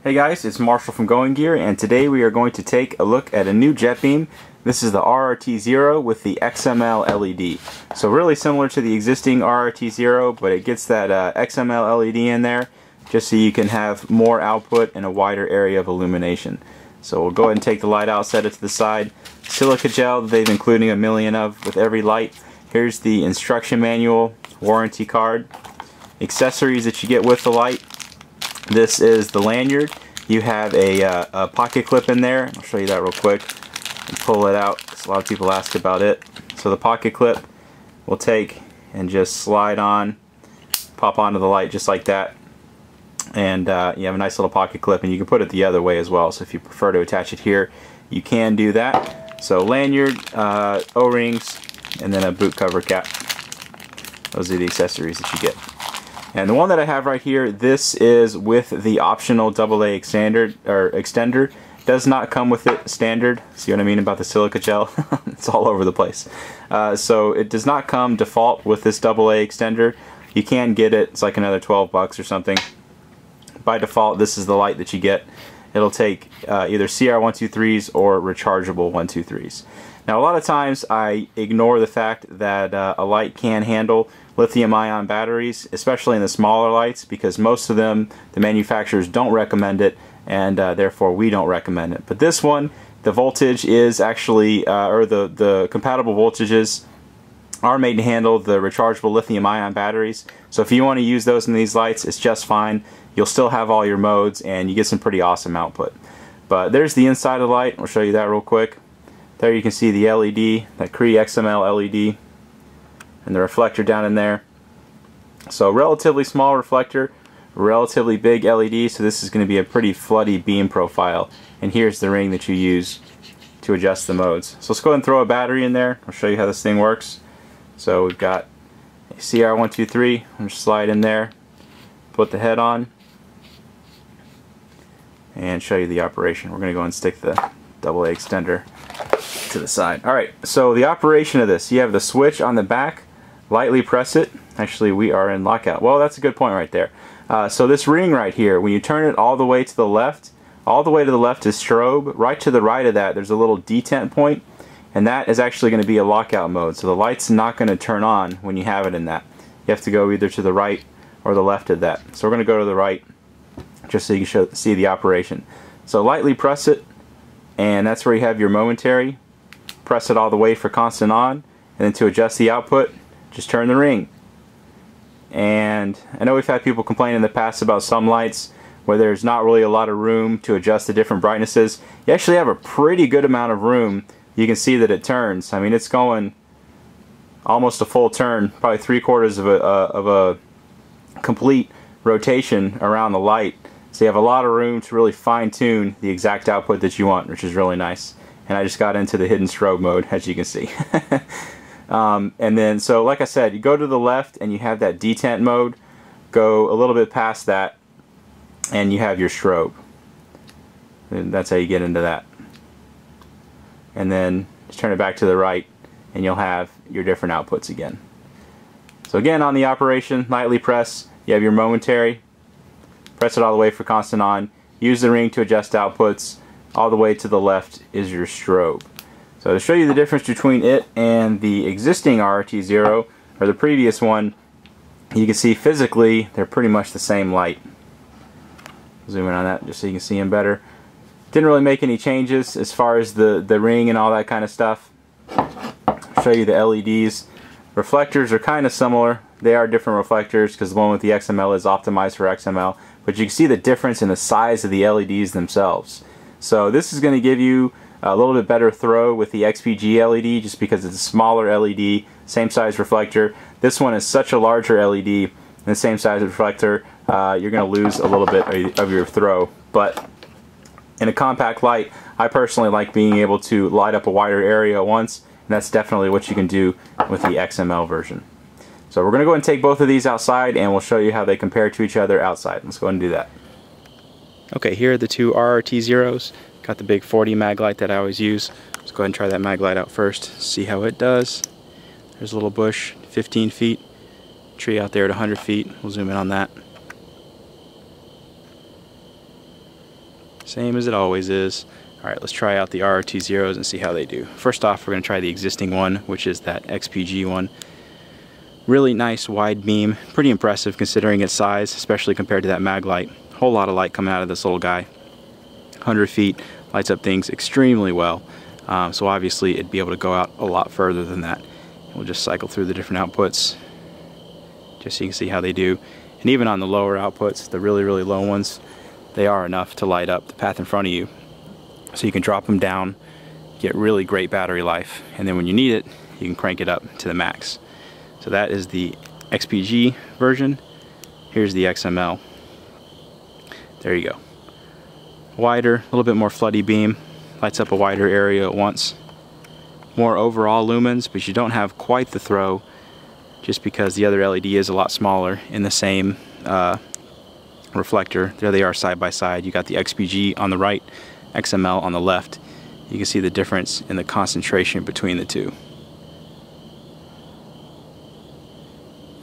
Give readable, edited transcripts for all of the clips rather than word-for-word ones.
Hey guys, it's Marshall from Going Gear, and today we are going to take a look at a new JETBeam. This is the RRT-0 with the XML LED. So really similar to the existing RRT-0, but it gets that XML LED in there just so you can have more output and a wider area of illumination. So we'll go ahead and take the light out, set it to the side. Silica gel that they've including 1 million of with every light. Here's the instruction manual, warranty card, accessories that you get with the light. This is the lanyard. You have a pocket clip in there. I'll show you that real quick and pull it out because a lot of people ask about it. So the pocket clip will take and just slide on, pop onto the light just like that. And you have a nice little pocket clip, and you can put it the other way as well. So if you prefer to attach it here, you can do that. So lanyard, O-rings, and then a boot cover cap. Those are the accessories that you get. And the one that I have right here, this is with the optional AA extender. Does not come with it standard. See what I mean about the silica gel? It's all over the place. So it does not come default with this AA extender. You can get it. It's like another 12 bucks or something. By default, this is the light that you get. It'll take either CR123s or rechargeable 123s. Now, a lot of times I ignore the fact that a light can handle lithium-ion batteries, especially in the smaller lights, because most of them, the manufacturers don't recommend it, and therefore we don't recommend it. But this one, the voltage is actually, or the compatible voltages are made to handle the rechargeable lithium-ion batteries. So if you want to use those in these lights, it's just fine. You'll still have all your modes, and you get some pretty awesome output. But there's the inside of the light. I'll show you that real quick. There you can see the LED, that CREE XM-L LED, and the reflector down in there. So relatively small reflector, relatively big LED, so this is going to be a pretty floody beam profile. And here's the ring that you use to adjust the modes. So let's go ahead and throw a battery in there. I'll show you how this thing works. So we've got a CR123, I'm just slide in there, put the head on, and show you the operation. We're going to go and stick the AA extender to the side. Alright, so the operation of this, you have the switch on the back, lightly press it. Actually, we are in lockout. Well, that's a good point right there. So this ring right here, when you turn it all the way to the left, all the way to the left is strobe. Right to the right of that, there's a little detent point, and that is actually going to be a lockout mode. So the light's not going to turn on when you have it in that. You have to go either to the right or the left of that. So we're going to go to the right just so you can see the operation. So lightly press it, and that's where you have your momentary. Press it all the way for constant on, and then to adjust the output, just turn the ring. And I know we've had people complain in the past about some lights where there's not really a lot of room to adjust the different brightnesses. You actually have a pretty good amount of room. You can see that it turns. I mean, it's going almost a full turn, probably 3/4 of a complete rotation around the light. So you have a lot of room to really fine-tune the exact output that you want, which is really nice. And I just got into the hidden strobe mode, as you can see. And then, so like I said, you go to the left and you have that detent mode. Go a little bit past that and you have your strobe. And that's how you get into that. And then just turn it back to the right and you'll have your different outputs again. So again, on the operation, lightly press, you have your momentary. Press it all the way for constant on. Use the ring to adjust outputs. All the way to the left is your strobe. So to show you the difference between it and the existing RRT-0, or the previous one, you can see physically they're pretty much the same light. Zoom in on that just so you can see them better. Didn't really make any changes as far as the ring and all that kind of stuff. I'll show you the LEDs. Reflectors are kind of similar. They are different reflectors because the one with the XML is optimized for XML. But you can see the difference in the size of the LEDs themselves. So this is going to give you a little bit better throw with the XPG LED just because it's a smaller LED, same size reflector. This one is such a larger LED and the same size reflector, you're going to lose a little bit of your throw. But in a compact light, I personally like being able to light up a wider area at once, and that's definitely what you can do with the XML version. So we're going to go ahead and take both of these outside and we'll show you how they compare to each other outside. Let's go ahead and do that. Okay, here are the two RRT-0s. Got the big 40 mag light that I always use. Let's go ahead and try that mag light out first, see how it does. There's a little bush, 15 feet. Tree out there at 100 feet. We'll zoom in on that. Same as it always is. Alright, let's try out the RRT-0s and see how they do. First off, we're going to try the existing one, which is that XPG one. Really nice wide beam, pretty impressive considering its size, especially compared to that mag light. Whole lot of light coming out of this little guy. 100 feet, lights up things extremely well. So obviously it'd be able to go out a lot further than that. We'll just cycle through the different outputs just so you can see how they do. And even on the lower outputs, the really low ones, they are enough to light up the path in front of you. So you can drop them down, get really great battery life, and then when you need it, you can crank it up to the max. So that is the XPG version. Here's the XML. There you go. Wider, a little bit more floody beam, lights up a wider area at once. More overall lumens, but you don't have quite the throw just because the other LED is a lot smaller in the same reflector. There they are side by side. You got the XPG on the right, XML on the left. You can see the difference in the concentration between the two.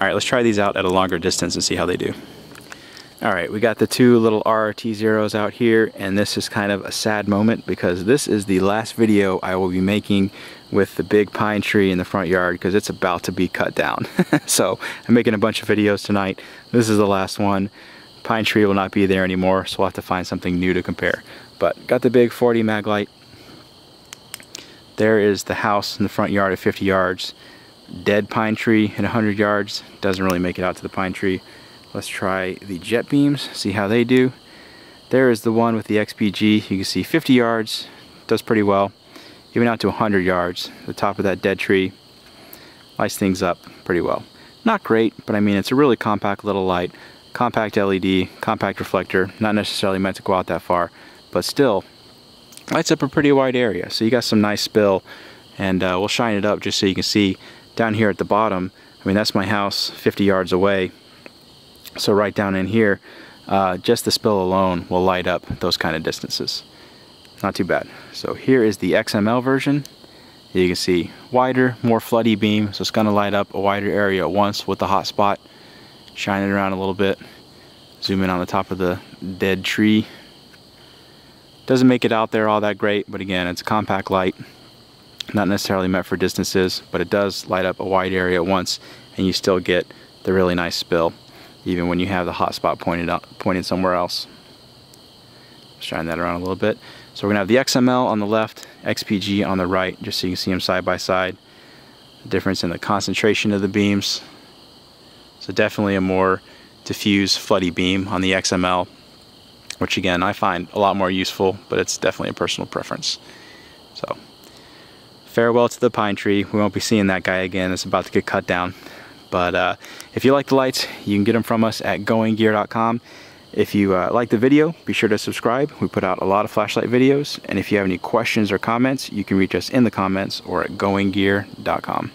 Alright, let's try these out at a longer distance and see how they do. Alright, we got the two little RRT-0s out here, and this is kind of a sad moment because this is the last video I will be making with the big pine tree in the front yard because it's about to be cut down. So I'm making a bunch of videos tonight. This is the last one. Pine tree will not be there anymore, so we'll have to find something new to compare. But got the big 40 mag light. There is the house in the front yard at 50 yards. Dead pine tree at 100 yards. Doesn't really make it out to the pine tree. Let's try the JETBeams, see how they do. There is the one with the XPG. You can see 50 yards, does pretty well. Even out to 100 yards, the top of that dead tree lights things up pretty well. Not great, but I mean it's a really compact little light. Compact LED, compact reflector, not necessarily meant to go out that far, but still lights up a pretty wide area. So you got some nice spill, and we'll shine it up just so you can see down here at the bottom. I mean that's my house 50 yards away. So right down in here, just the spill alone will light up those kind of distances. Not too bad. So here is the XML version. You can see wider, more floody beam, so it's going to light up a wider area at once with the hot spot. Shine it around a little bit. Zoom in on the top of the dead tree. Doesn't make it out there all that great, but again, it's a compact light. Not necessarily meant for distances, but it does light up a wide area at once, and you still get the really nice spill, even when you have the hot spot pointed somewhere else. Shine that around a little bit. So we're going to have the XML on the left, XPG on the right, just so you can see them side by side. The difference in the concentration of the beams. So definitely a more diffuse, floody beam on the XML, which again I find a lot more useful, but it's definitely a personal preference. So farewell to the pine tree. We won't be seeing that guy again. It's about to get cut down. But if you like the lights, you can get them from us at goinggear.com. If you like the video, be sure to subscribe. We put out a lot of flashlight videos. And if you have any questions or comments, you can reach us in the comments or at goinggear.com.